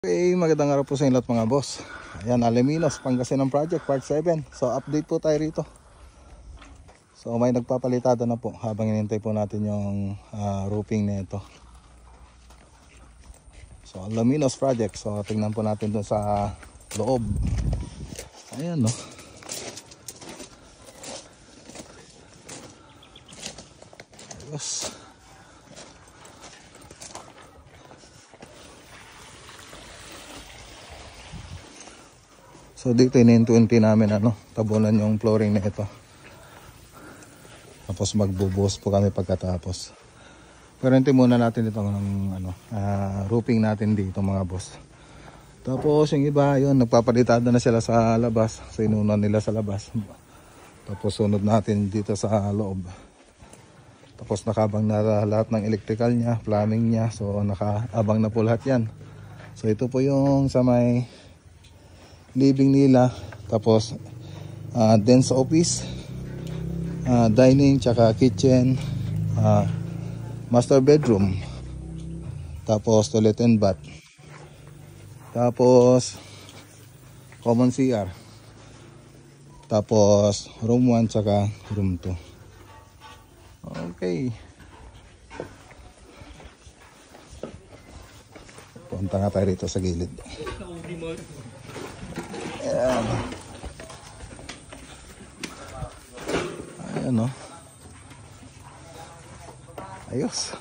Okay, magandang araw po sa inyo lahat mga boss. Ayan, Alaminos, Pangasinan Project, Part 7. So, update po tayo rito. So, may nagpapalitada na po habang inintay po natin yung roofing na ito. So, Alaminos Project. So, tingnan po natin dun sa loob. Ayan, no. Ayos. So dito inintuinti namin tabunan yung flooring na ito. Tapos magbubuhos po kami pagkatapos. Pero hinti muna natin itong roofing natin dito mga boss. Tapos yung iba yun, nagpapalitada na sila sa labas. So inunan nila sa labas. Tapos sunod natin dito sa loob. Tapos nakabang na lahat ng electrical niya, plumbing niya. So nakaabang na po lahat yan. So ito po yung sa may living nila, tapos then sa office, dining, tsaka kitchen, master bedroom, tapos toilet and bath, tapos common CR, tapos room 1 tsaka room 2. Okay, punta nga tayo rito sa gilid. Ayan. Ayan, no. Ayos.